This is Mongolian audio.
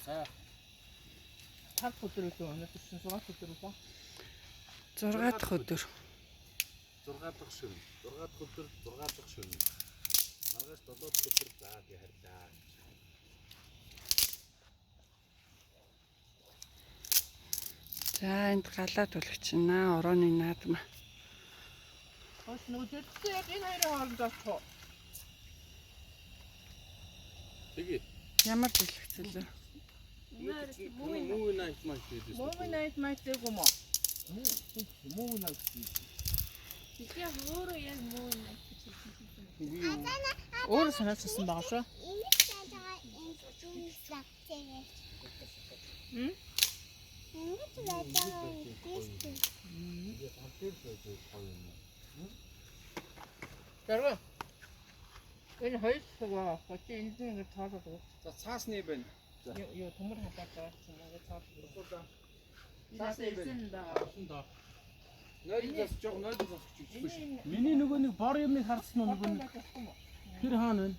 сайн. 5 өдөр үү өнөөдөр чинь 6 өдөр үү? 6 дахь өдөр. 6 дахь шөнө. 6 дахь өдөр 6 дахь шөнө. Маргааш 7 дахь өдөр заа би харьлаа. За энд галаа түлхчихнэ. Орооны наадмаа. Хөөс нөгөө дэдтэй яг энэ хоёрын хооронд очих. Тэгээ. Ямар түлхцэлээ? Movie night match гэдэг. Movie night match гэх юм уу? Movie night. Тэгээ өөрөө яг муу нэг чинь. Өөр санаачсан байгаа шүү. Тэрвэ. Энэ хоёрсоо хотын энд нэг тоолоод уу. За цаасны байна. Юу төмөр хатаад байгаа ч юм уу тоолоод. Цаасны байна. Да. Нойдоос жоо нойдоос авчих гэж биш. Энэ Миний нөгөө нэг бор юмыг харсан уу нөгөө нэг тэр хаана вэ?